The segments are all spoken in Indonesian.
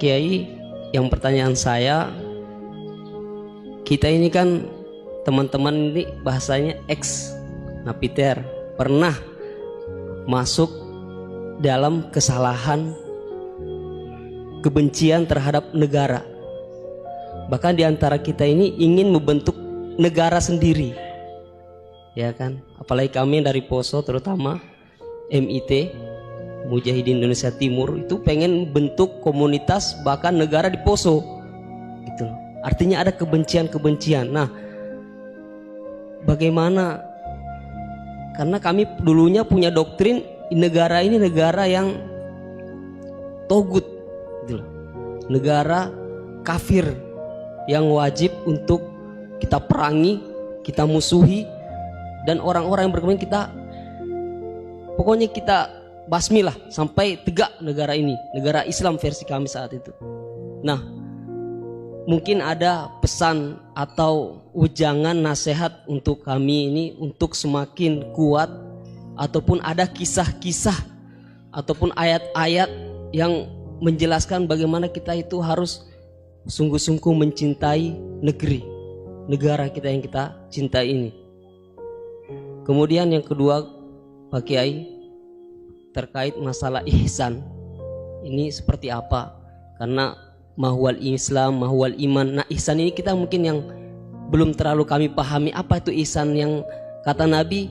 Pak Kiai, yang pertanyaan saya, kita ini kan teman-teman ini bahasanya ex napiter, pernah masuk dalam kesalahan kebencian terhadap negara. Bahkan diantara kita ini ingin membentuk negara sendiri, ya kan? Apalagi kami dari Poso, terutama MIT, Mujahidin Indonesia Timur, itu pengen bentuk komunitas bahkan negara di Poso gitu. Artinya ada kebencian-kebencian. Nah, bagaimana? Karena kami dulunya punya doktrin negara ini negara yang togut gitu loh. Negara kafir yang wajib untuk kita perangi, kita musuhi, dan orang-orang yang berkepentingan kita, pokoknya kita basmilah sampai tegak negara ini, negara Islam versi kami saat itu. Nah, mungkin ada pesan atau ujangan nasihat untuk kami ini untuk semakin kuat, ataupun ada kisah-kisah ataupun ayat-ayat yang menjelaskan bagaimana kita itu harus sungguh-sungguh mencintai negara kita yang kita cintai ini. Kemudian yang kedua, Pak Kiai, terkait masalah ihsan ini seperti apa? Karena mahwal Islam, mahwal iman. Nah, ihsan ini kita mungkin yang belum terlalu kami pahami. Apa itu ihsan yang kata Nabi,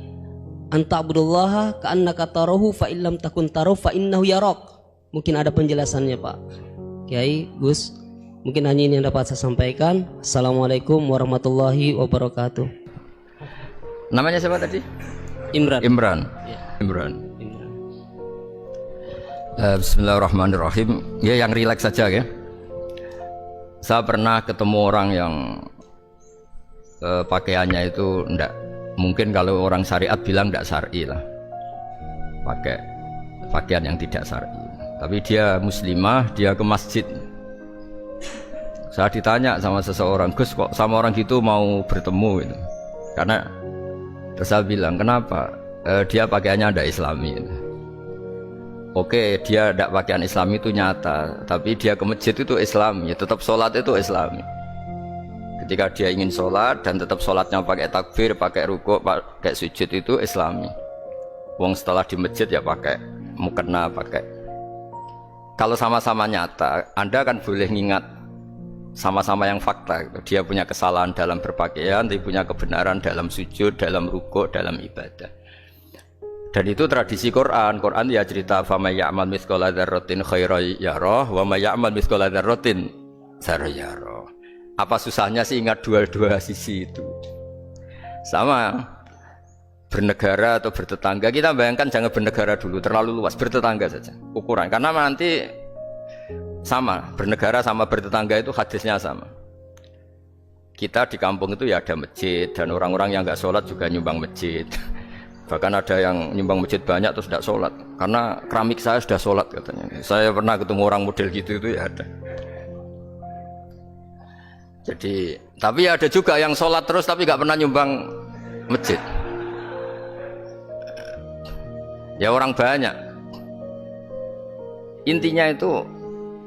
anta'budullaha ka'annaka tarahu fa illam takun tarahu fa innahu yarak. Mungkin ada penjelasannya, Pak Kiai, Gus. Mungkin hanya ini yang dapat saya sampaikan. Assalamualaikum warahmatullahi wabarakatuh. Namanya siapa tadi? Imran. Ya. Imran. Bismillahirrahmanirrahim. Ya, yang rileks saja ya. Saya pernah ketemu orang yang pakaiannya itu enggak, mungkin kalau orang syariat bilang enggak syar'i lah, pakai pakaian yang tidak syar'i. Tapi dia muslimah, dia ke masjid. Saya ditanya sama seseorang, Gus, kok sama orang gitu mau bertemu gitu. Karena terus saya bilang, kenapa? Dia pakaiannya ada islami gitu. Oke, dia tidak pakaian Islam itu nyata, tapi dia ke masjid itu Islam, ya tetap sholat itu Islami. Ketika dia ingin sholat dan tetap sholatnya pakai takbir, pakai rukuk, pakai sujud itu Islami. Wong setelah di masjid ya pakai mukena, pakai. Kalau sama-sama nyata, Anda kan boleh ngingat sama-sama yang fakta. Gitu. Dia punya kesalahan dalam berpakaian, dia punya kebenaran dalam sujud, dalam rukuk, dalam ibadah. Dan itu tradisi Quran. Quran ya cerita fama ya'mal mithqala dzarratin khairan yarah wa may ya'mal mithqala dzarratin syarran yarah. Apa susahnya sih ingat dua-dua sisi itu? Sama bernegara atau bertetangga, kita bayangkan jangan bernegara dulu, terlalu luas, bertetangga saja ukuran. Karena nanti sama, bernegara sama bertetangga itu hadisnya sama. Kita di kampung itu ya ada masjid, dan orang-orang yang enggak sholat juga nyumbang masjid. Bahkan ada yang nyumbang masjid banyak terus tidak sholat karena keramik saya sudah sholat katanya. Saya pernah ketemu orang model gitu itu ya ada. Jadi, tapi ada juga yang sholat terus tapi nggak pernah nyumbang masjid. Ya orang banyak. Intinya itu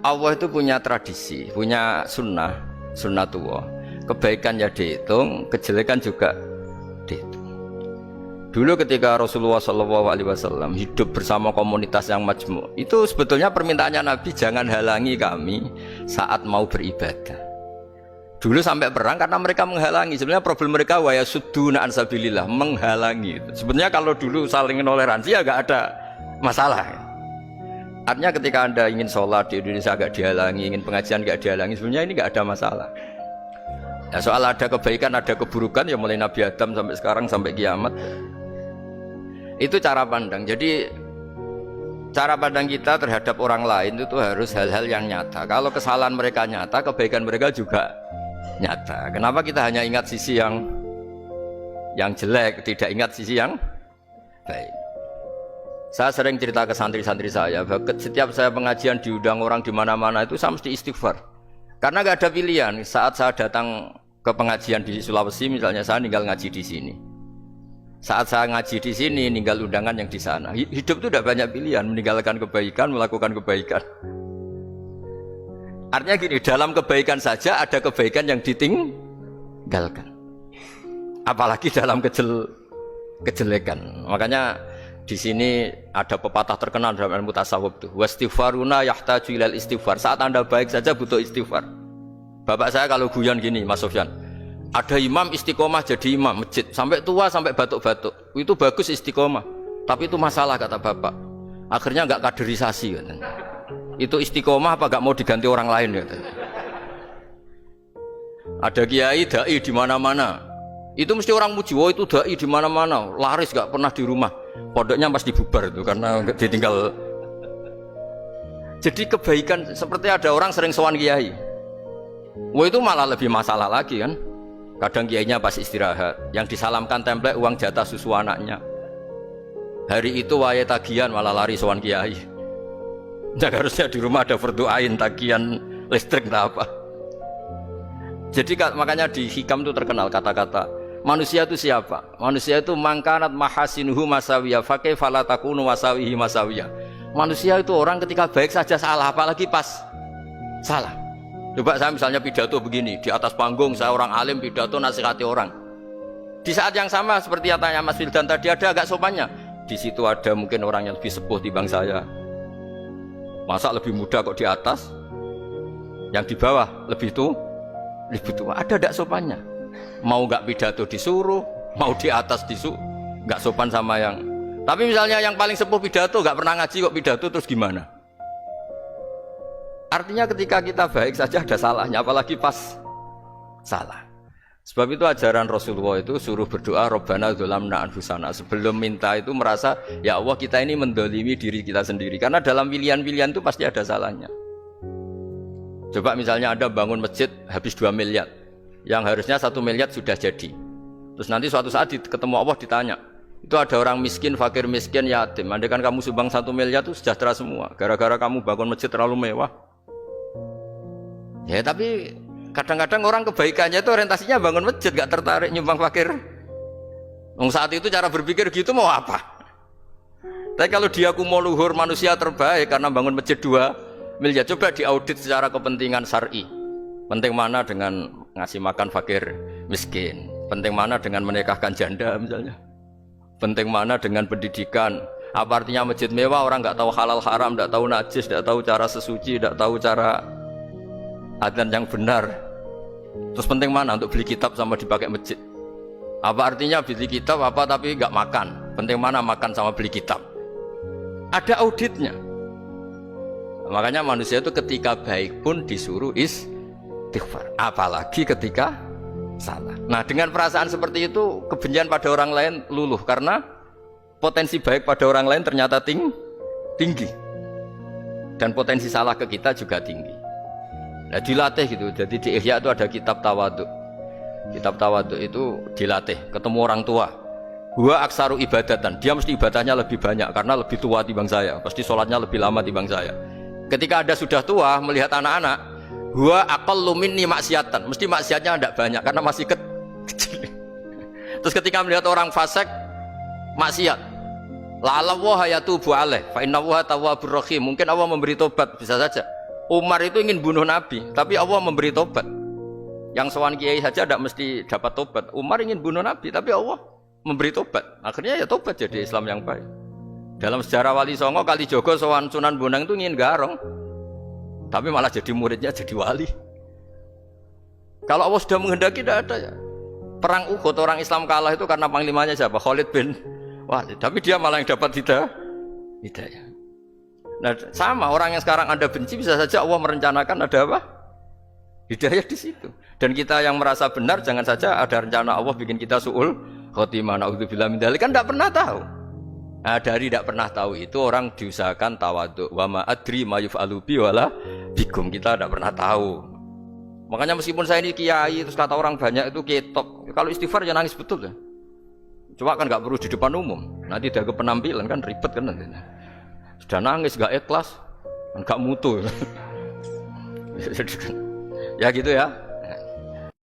Allah itu punya tradisi, punya sunnatullah. Kebaikan ya dihitung, kejelekan juga dihitung. Dulu ketika Rasulullah SAW hidup bersama komunitas yang majmu', itu sebetulnya permintaannya Nabi, jangan halangi kami saat mau beribadah. Dulu sampai perang karena mereka menghalangi. Sebenarnya problem mereka wa yasudduna an sabilillah, menghalangi. Sebenarnya kalau dulu saling toleransi ya gak ada masalah. Artinya ketika Anda ingin sholat di Indonesia gak dihalangi, ingin pengajian gak dihalangi, sebenarnya ini gak ada masalah. Ya, soal ada kebaikan, ada keburukan ya mulai Nabi Adam sampai sekarang sampai kiamat. Itu cara pandang. Jadi cara pandang kita terhadap orang lain itu harus hal-hal yang nyata. Kalau kesalahan mereka nyata, kebaikan mereka juga nyata. Kenapa kita hanya ingat sisi yang jelek, tidak ingat sisi yang baik? Saya sering cerita ke santri-santri saya, bahkan setiap saya pengajian diundang orang di mana-mana itu saya mesti istighfar. Karena gak ada pilihan. Saat saya datang ke pengajian di Sulawesi misalnya, saya tinggal ngaji di sini. Saat saya ngaji di sini, ninggal undangan yang di sana. Hidup itu tidak banyak pilihan, meninggalkan kebaikan, melakukan kebaikan. Artinya gini, dalam kebaikan saja ada kebaikan yang ditinggalkan. Apalagi dalam kejelekan. Makanya di sini ada pepatah terkenal dalam ilmu tasawuf tuh. Wastighfaruna yahtaju ilal istighfar. Saat Anda baik saja butuh istighfar. Bapak saya kalau guyon gini, Mas Sofyan. Ada imam istiqomah jadi imam masjid sampai tua sampai batuk-batuk. Itu bagus istiqomah. Tapi itu masalah kata Bapak. Akhirnya enggak kaderisasi katanya. Itu istiqomah apa enggak mau diganti orang lain katanya. Ada kiai dai di mana-mana. Itu mesti orang muji, oh itu dai di mana-mana, laris enggak pernah di rumah. Pondoknya pasti bubar itu karena ditinggal. Jadi kebaikan seperti ada orang sering sowan kiai. Wah itu malah lebih masalah lagi kan. Kadang kiainya pas istirahat, yang disalamkan template uang jatah susu anaknya. Hari itu waya tagihan malah lari sowan kiai. Dan harusnya di rumah ada berdoain tagihan listrik entah apa. Jadi makanya di hikam itu terkenal kata-kata manusia itu siapa? Manusia itu mangkanat mahasinuhu masawiyah fakih falatakunu wasawihi masawiyah. Manusia itu orang ketika baik saja salah, apalagi pas salah. Coba saya misalnya pidato begini, di atas panggung saya orang alim pidato nasihati orang. Di saat yang sama seperti yang tanya Mas Wildan tadi, ada agak sopannya. Di situ ada mungkin orang yang lebih sepuh dibanding saya. Masa lebih muda kok di atas? Yang di bawah lebih tua? Ada agak sopannya. Mau nggak pidato disuruh, mau di atas disuruh, nggak sopan sama yang. Tapi misalnya yang paling sepuh pidato nggak pernah ngaji kok pidato terus gimana? Artinya ketika kita baik saja ada salahnya, apalagi pas salah. Sebab itu ajaran Rasulullah itu suruh berdoa Rabbana dzolamna anfusana. Sebelum minta itu merasa ya Allah kita ini mendolimi diri kita sendiri. Karena dalam pilihan-pilihan itu pasti ada salahnya. Coba misalnya Anda bangun masjid habis 2 miliar, yang harusnya 1 miliar sudah jadi. Terus nanti suatu saat ketemu Allah ditanya, itu ada orang miskin, fakir miskin, yatim. Andai kan kamu sumbang 1 miliar itu sejahtera semua. Gara-gara kamu bangun masjid terlalu mewah. Ya tapi kadang-kadang orang kebaikannya itu orientasinya bangun masjid, gak tertarik nyumbang fakir. Saat itu cara berpikir gitu mau apa? Tapi kalau dia mau luhur manusia terbaik karena bangun masjid 2 miliar, coba diaudit secara kepentingan syar'i. Penting mana dengan ngasih makan fakir miskin? Penting mana dengan menikahkan janda misalnya? Penting mana dengan pendidikan? Apa artinya masjid mewah orang nggak tahu halal haram, nggak tahu najis, nggak tahu cara sesuci, nggak tahu cara adzan yang benar. Terus penting mana untuk beli kitab sama dipakai masjid? Apa artinya beli kitab apa tapi nggak makan? Penting mana makan sama beli kitab? Ada auditnya. Makanya manusia itu ketika baik pun disuruh istighfar, apalagi ketika salah. Nah dengan perasaan seperti itu kebencian pada orang lain luluh karena potensi baik pada orang lain ternyata tinggi dan potensi salah ke kita juga tinggi. Nah dilatih gitu. Jadi di Ihya itu ada kitab tawaduk. Kitab tawaduk itu dilatih. Ketemu orang tua, gua aksaru ibadatan, dia mesti ibadahnya lebih banyak karena lebih tua timbang saya, pasti sholatnya lebih lama timbang saya. Ketika Anda sudah tua melihat anak-anak, gua aqallu minni maksiatan, mesti maksiatnya tidak banyak karena masih kecil. Terus ketika melihat orang fasik maksiat, la'alla wa yatubu alaih fa inna wa tawwabur rahim, mungkin Allah memberi tobat, bisa saja. Umar itu ingin bunuh Nabi, tapi Allah memberi tobat. Yang sowan kiai saja tidak mesti dapat tobat. Umar ingin bunuh Nabi, tapi Allah memberi tobat. Akhirnya ya tobat jadi Islam yang baik. Dalam sejarah Wali Songo, Kalijogo sowan Sunan Bonang itu ingin garong, tapi malah jadi muridnya jadi wali. Kalau Allah sudah menghendaki tidak ada ya. Perang Uhud orang Islam kalah itu karena panglimanya siapa? Khalid bin Walid. Tapi dia malah yang dapat hidayah. Nah sama orang yang sekarang Anda benci bisa saja Allah merencanakan ada apa? Hidayah di situ. Dan kita yang merasa benar jangan saja ada rencana Allah bikin kita su'ul khotimah, na'udzubillah min dzalik, kan tidak pernah tahu. Nah dari tidak pernah tahu itu orang diusahakan tawadhu. Wa ma adri ma yuf'alu bi wala bikum, kita tidak pernah tahu. Makanya meskipun saya ini kiai terus kata orang banyak itu ketok, kalau istighfar ya nangis betul ya. Cuma kan nggak perlu di depan umum. Nanti ada penampilan kan ribet kan nanti. Sudah nangis gak ikhlas, gak mutu. Ya gitu ya.